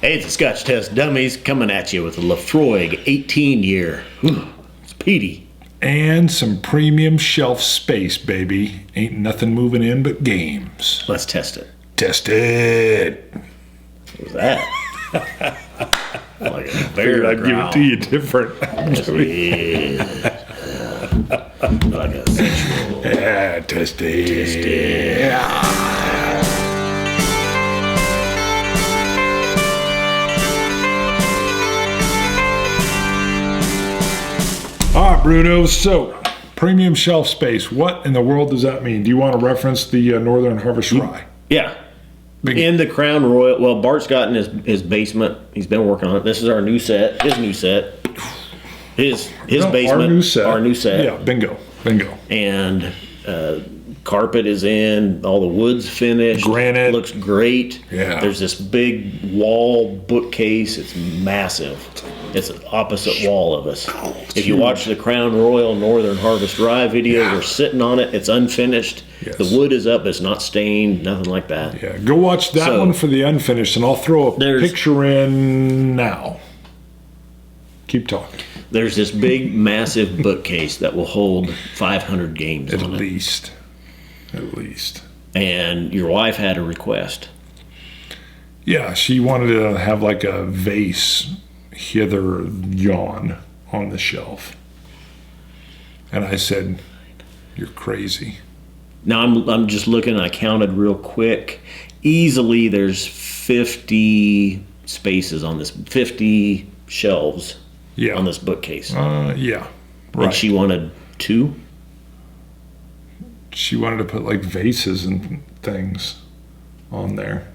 Hey, it's a Scotch Test Dummies coming at you with a Laphroaig 18 year. It's peaty. And some premium shelf space, baby. Ain't nothing moving in but games. Let's test it. Test it. What was that? Like a bear I'd give growl. it to you different. Like a sensual. Yeah, test it. Yeah. All right, Bruno. So, premium shelf space. What in the world does that mean? Do you want to reference the Northern Harvest Rye? Yeah. In the Crown Royal. Well, Bart's got in his basement. He's been working on it. This is our new set. His new set. His basement. Our new set. Our new set. Yeah, bingo. And carpet is in. All the wood's finished. Granite. Looks great. Yeah. There's this big wall bookcase. It's massive. It's an opposite wall of us. If you watch the Crown Royal Northern Harvest Rye video, we're sitting on it. It's unfinished. Yes. The wood is up. It's not stained. Nothing like that. Yeah, go watch that one for the unfinished, and I'll throw a picture in now. Keep talking. There's this big, massive bookcase that will hold 500 games At on it. At least. And your wife had a request. Yeah, she wanted to have like a vase hither yawn on the shelf. And I said, "You're crazy." Now I'm just looking. I counted real quick. Easily, there's 50 spaces on this, 50 shelves on this bookcase. Yeah, right. And she wanted 2. She wanted to put like vases and things on there.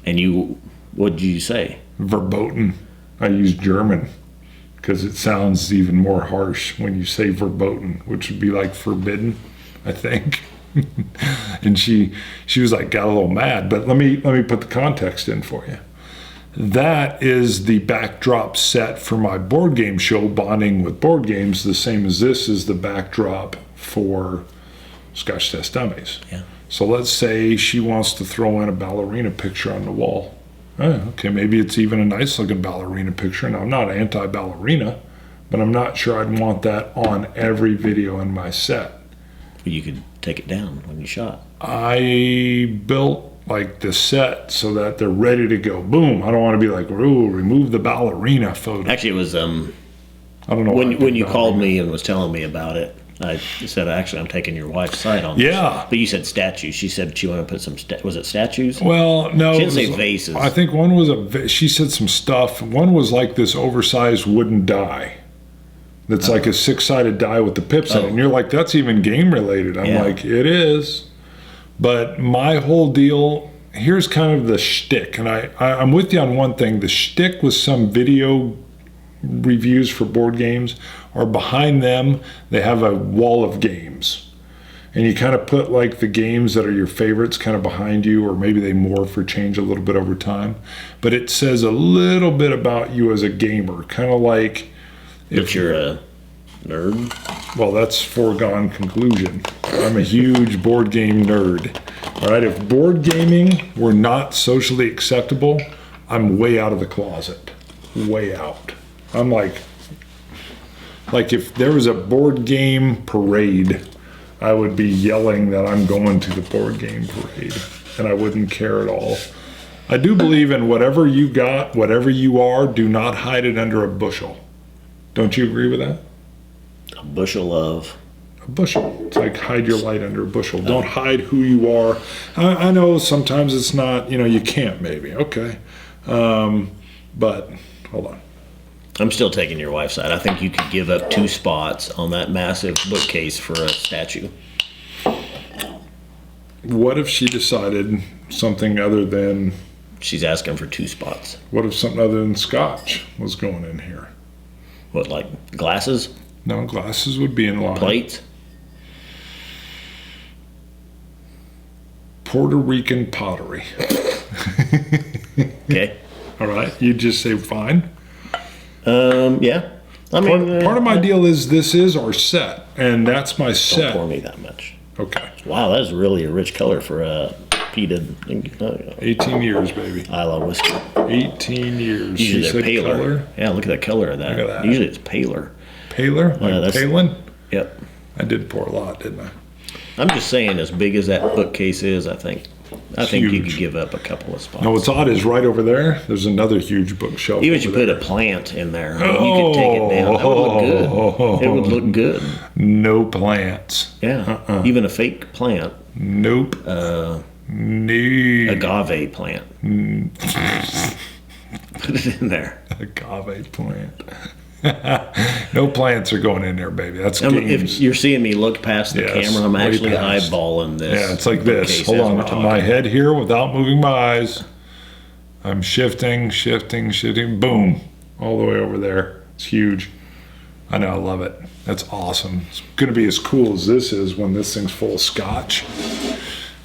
And what did you say? Verboten. I use German because it sounds even more harsh when you say verboten, which would be like forbidden, I think. And she was like, got a little mad. But let me put the context in for you. That is the backdrop set for my board game show, Bonding with Board Games, the same as this is the backdrop for Scotch Test Dummies. Yeah. So let's say she wants to throw in a ballerina picture on the wall. Okay, maybe it's even a nice looking ballerina picture. Now, I'm not anti-ballerina, but I'm not sure I'd want that on every video in my set. You could take it down when you shot. I built like the set so that they're ready to go. Boom. I don't want to be like, ooh, remove the ballerina photo. Actually, it was I don't know when you called me and was telling me about it. I said, actually, I'm taking your wife's side on this. Yeah. But you said statues. She said she wanted to put some, was it statues? Well, no. She didn't say vases. I think one was she said some stuff. One was like this oversized wooden die. That's like a 6-sided die with the pips in it. And you're like, that's even game related. I'm like, it is. But my whole deal, here's kind of the shtick. And I'm with you on one thing. The shtick with some video reviews for board games are behind them they have a wall of games, and you kind of put like the games that are your favorites kind of behind you, or maybe they morph or change a little bit over time, but it says a little bit about you as a gamer, kind of like if you're a nerd. Well, that's foregone conclusion. I'm a huge board game nerd. All right, if board gaming were not socially acceptable, I'm way out of the closet, way out. I'm like if there was a board game parade, I would be yelling that I'm going to the board game parade, and I wouldn't care at all. I do believe in whatever you got, whatever you are, do not hide it under a bushel. Don't you agree with that? A bushel of? A bushel. It's like hide your light under a bushel. Don't hide who you are. I know sometimes it's not, you can't maybe. Okay. But hold on. I'm still taking your wife's side. I think you could give up 2 spots on that massive bookcase for a statue. What if she decided something other than... She's asking for 2 spots. What if something other than Scotch was going in here? What, like glasses? No, glasses would be in line. Plates? Puerto Rican pottery. Okay. All right. You just say fine. Yeah. I mean, part of my deal is this is our set, and that's my set. Don't pour me that much. Okay. Wow, that's really a rich color for a peated. 18 years, baby. Islay whiskey. 18 years. Usually She they're said paler. color. Yeah, look at that color of that. Look at that. Usually it's paler. Paler? Like Palin? Yep. I did pour a lot, didn't I? I'm just saying, as big as that bookcase is, I think you huge. could give up a couple of spots. Now, what's odd is right over there, there's another huge bookshelf. Even if you put a plant in there, you could take it down. That would look good. It would look good. No plants. Yeah. Even a fake plant. Nope. No. Agave plant. Put it in there. Agave plant. No plants are going in there, baby. That's games. If you're seeing me look past the Yes, camera, I'm way actually past. eyeballing this. Yeah, it's like this. bookcase Hold as on. we're talking. My head here without moving my eyes. I'm shifting. Boom. All the way over there. It's huge. I know. I love it. That's awesome. It's going to be as cool as this is when this thing's full of scotch.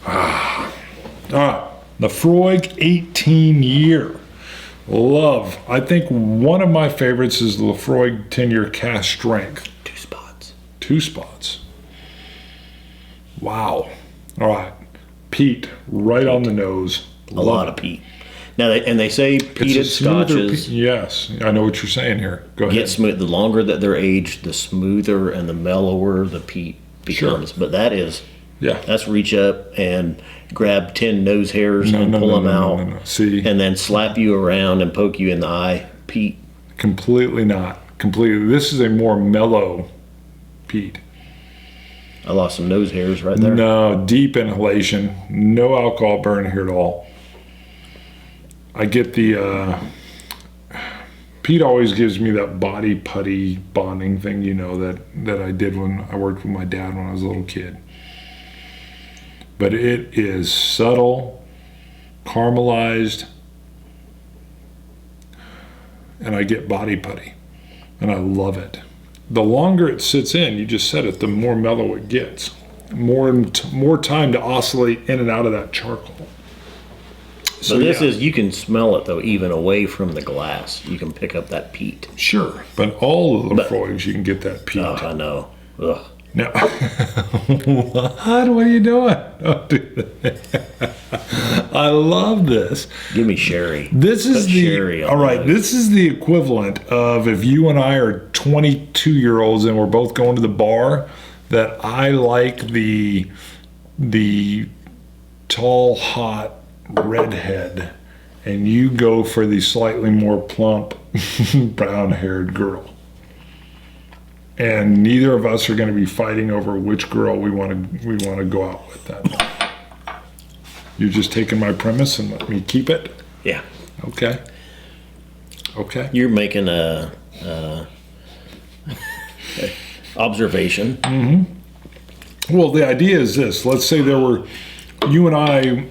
All right. Laphroaig 18 year. Love. I think one of my favorites is the Laphroaig 10-year cast strength. 2 spots. 2 spots. Wow. All right. Peat, right on the nose. A lot of peat. Now, they say peated scotches Yes, I know what you're saying here. Go ahead. get smooth. The longer that they're aged, the smoother and the mellower the peat becomes. But that's reach up and grab 10 nose hairs and pull them out. No. See, And then slap you around and poke you in the eye. Peat. completely not. Completely. This is a more mellow peat. I lost some nose hairs right there. No, deep inhalation. No alcohol burn here at all. I get the peat always gives me that body putty bonding thing, that I did when I worked with my dad when I was a little kid. But it is subtle, caramelized, and I get body putty, and I love it. The longer it sits in, you just said it, the more mellow it gets. More time to oscillate in and out of that charcoal. So this is, you can smell it though, even away from the glass. You can pick up that peat. Sure, but all of the Laphroaigs, you can get that peat. Oh, I know. Ugh. No. What are you doing? Don't do that. I love this. Give me sherry. This is Put sherry on all right. those. This is the equivalent of if you and I are 22-year-olds and we're both going to the bar. That I like the tall, hot redhead, and you go for the slightly more plump, brown-haired girl. And neither of us are going to be fighting over which girl we want to go out with that night. You're just taking my premise and let me keep it? Yeah. Okay. You're making a observation. Mm-hmm. Well, the idea is this. Let's say you and I,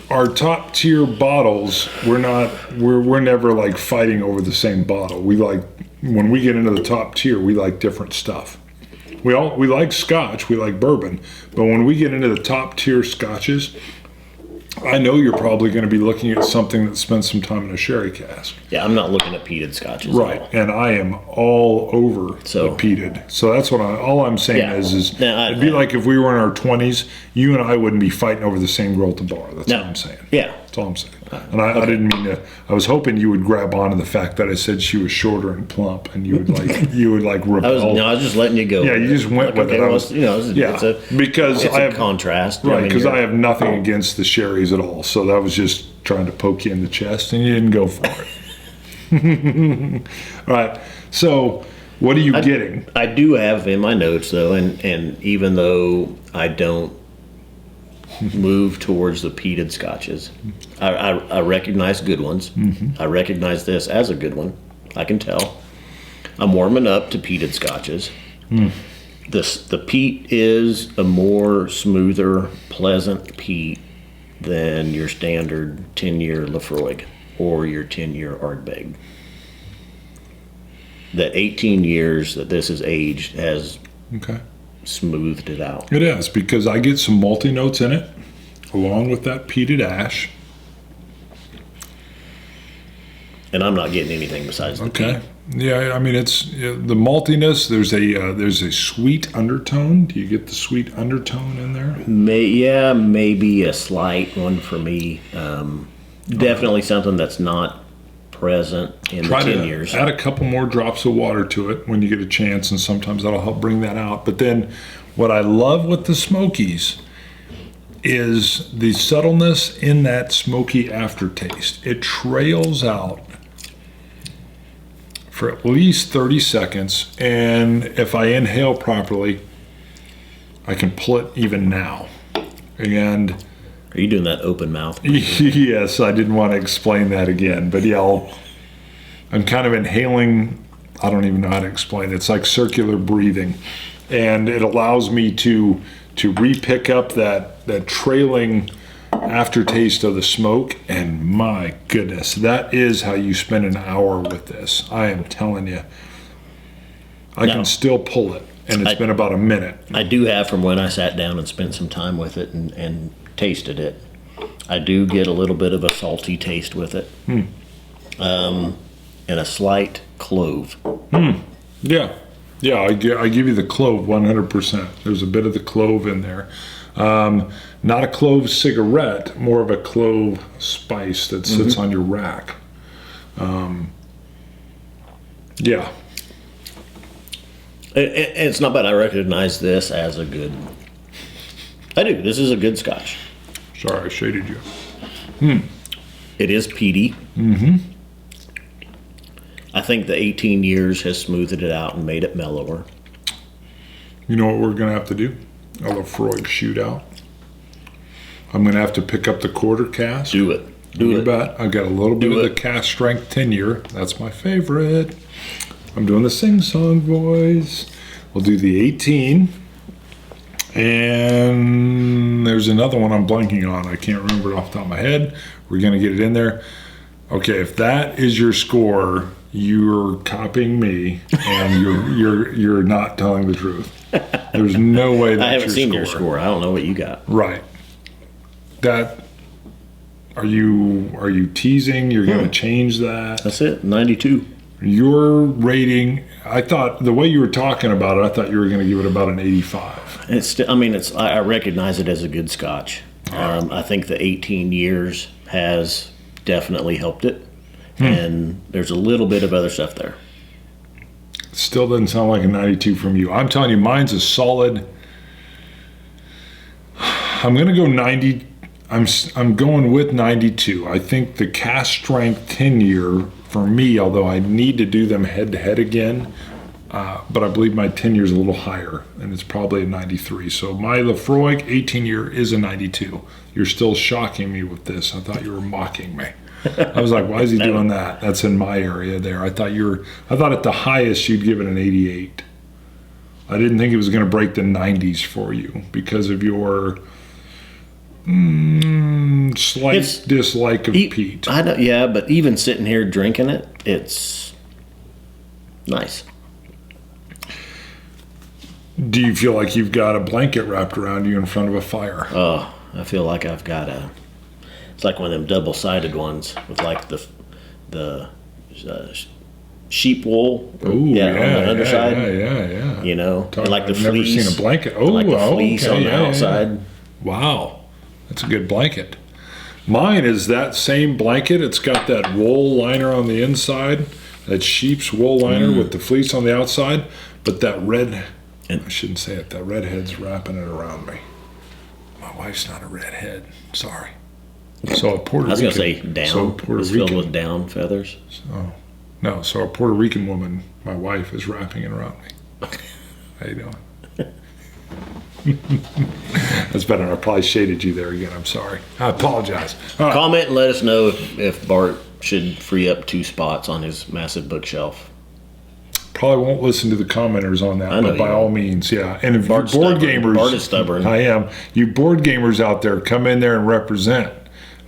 our top tier bottles, we're never like fighting over the same bottle. When we get into the top tier, we like different stuff. We like scotch, we like bourbon, but when we get into the top tier scotches, I know you're probably going to be looking at something that spent some time in a sherry cask. Yeah, I'm not looking at peated scotches. Right, and I am all over the peated. So that's what all I'm saying is it'd be like if we were in our 20s, you and I wouldn't be fighting over the same girl at the bar. That's all I'm saying. Yeah. That's all I'm saying. And I didn't mean to. I was hoping you would grab onto the fact that I said she was shorter and plump, and you would repel. I was just letting you go. Yeah, you just went with it. Because I have contrast. Right, because I have nothing against the sherries at all. So that was just trying to poke you in the chest, and you didn't go for it. All right. So what are you getting? I do have in my notes though, and even though I don't move towards the peated scotches, I recognize good ones. Mm-hmm. I recognize this as a good one. I can tell. I'm warming up to peated scotches. The peat is a more smoother, pleasant peat than your standard 10-year Laphroaig or your 10-year Ardbeg. That 18 years that this is aged has smoothed it out. It is, because I get some malty notes in it, along with that peated ash. And I'm not getting anything besides the peat. Yeah, I mean, it's the maltiness. There's a sweet undertone. Do you get the sweet undertone in there? Maybe a slight one for me. Definitely something that's not present in the 10 years. Add a couple more drops of water to it when you get a chance, and sometimes that'll help bring that out. But then what I love with the Smokies is the subtleness in that smoky aftertaste. It trails out for at least 30 seconds, and if I inhale properly, I can pull it even now. And are you doing that open mouth? yes, I didn't want to explain that again, but yeah, I'm kind of inhaling. I don't even know how to explain it. It's like circular breathing, and it allows me to re-pick up that trailing aftertaste of the smoke. And my goodness, that is how you spend an hour with this. I am telling you, I can still pull it, and it's been about a minute. I do have, from when I sat down and spent some time with it and tasted it, I do get a little bit of a salty taste with it, and a slight clove. Yeah, I give you the clove 100%. There's a bit of the clove in there. Not a clove cigarette, more of a clove spice that sits on your rack. Yeah. It's not bad. I recognize this as a good. I do. This is a good Scotch. Sorry, I shaded you. It is peaty. I think the 18 years has smoothed it out and made it mellower. You know what we're going to have to do? A Laphroaig shootout. I'm going to have to pick up the quarter cask. Do it. Do it. Bet. I've got a little bit of the cask strength 10 year. That's my favorite. I'm doing the sing-song voice. We'll do the 18. And there's another one I'm blanking on. I can't remember it off the top of my head. We're going to get it in there. Okay, if that is your score, you're copying me, and you're not telling the truth. There's no way that's I haven't seen your your score. I don't know what you got. Right. That are you teasing? You're going to change that? That's it. 92. Your rating. I thought the way you were talking about it, I thought you were going to give it about an 85. It's still, I mean, I recognize it as a good Scotch. I think the 18 years has definitely helped it, and there's a little bit of other stuff there. Still doesn't sound like a 92 from you. I'm telling you, mine's a solid. I'm going to go 90. I'm going with 92. I think the cask strength 10 year for me, although I need to do them head to head again, but I believe my 10 year is a little higher, and it's probably a 93. So my Laphroaig 18 year is a 92. You're still shocking me with this. I thought you were mocking me. I was like, why is he doing that? That's in my area there. I thought at the highest you'd give it an 88. I didn't think it was going to break the 90s for you because of your slight dislike of peat. I know, yeah, but even sitting here drinking it, it's nice. Do you feel like you've got a blanket wrapped around you in front of a fire? Oh, I feel like I've got it's like one of them double-sided ones with like the sheep wool. Ooh, yeah, on the underside. Yeah. You know, and like the I've never fleece. seen a blanket. Oh, like the fleece okay, on the outside. Yeah. Wow, that's a good blanket. Mine is that same blanket. It's got that wool liner on the inside, that sheep's wool liner with the fleece on the outside, but that red, I shouldn't say it, that redhead's wrapping it around me. My wife's not a redhead. Sorry. So a Puerto Rican. I was going to say down. So Puerto it's Rican, filled with down feathers. No, so a Puerto Rican woman, my wife, is wrapping it around me. How you doing? That's better. I probably shaded you there again. I'm sorry. I apologize. All right. Comment and let us know if Bart should free up 2 spots on his massive bookshelf. Probably won't listen to the commenters on that, but by all means, yeah. And if Bart's you board stubborn. gamers, Bart is stubborn. I am. You board gamers out there, come in there and represent.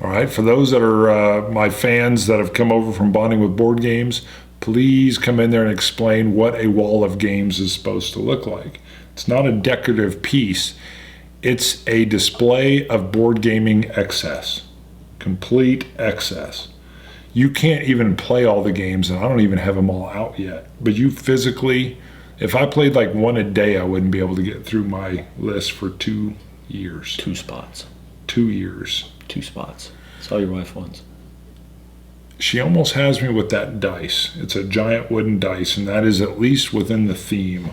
All right. For those that are my fans that have come over from Bonding with Board Games, please come in there and explain what a wall of games is supposed to look like. It's not a decorative piece. It's a display of board gaming excess, complete excess. You can't even play all the games, and I don't even have them all out yet. But you physically, if I played like one a day, I wouldn't be able to get through my list for 2 years. 2 spots. 2 years. 2 spots. That's all your wife wants. She almost has me with that dice. It's a giant wooden dice, and that is at least within the theme.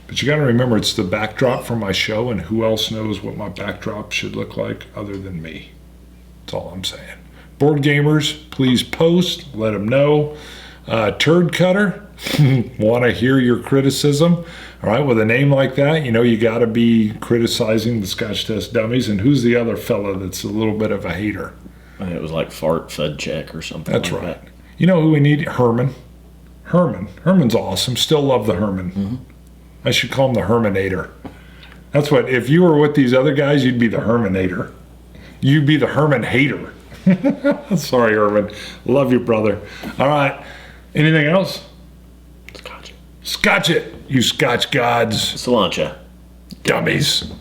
But you got to remember, it's the backdrop for my show, and who else knows what my backdrop should look like other than me? That's all I'm saying. Board gamers, please post. Let them know. Turd Cutter, want to hear your criticism. All right, with a name like that, you got to be criticizing the Scotch Test Dummies. And who's the other fella that's a little bit of a hater? It was like Fart Fed Check or something. That's like right. That. You know who we need? Herman. Herman's awesome. Still love the Herman. Mm-hmm. I should call him the Herminator. That's what, if you were with these other guys, you'd be the Herminator. You'd be the Herman hater. Sorry, Herman. Love you, brother. All right. Anything else? Scotch it. Scotch it, you Scotch gods. Cilantro. Dummies.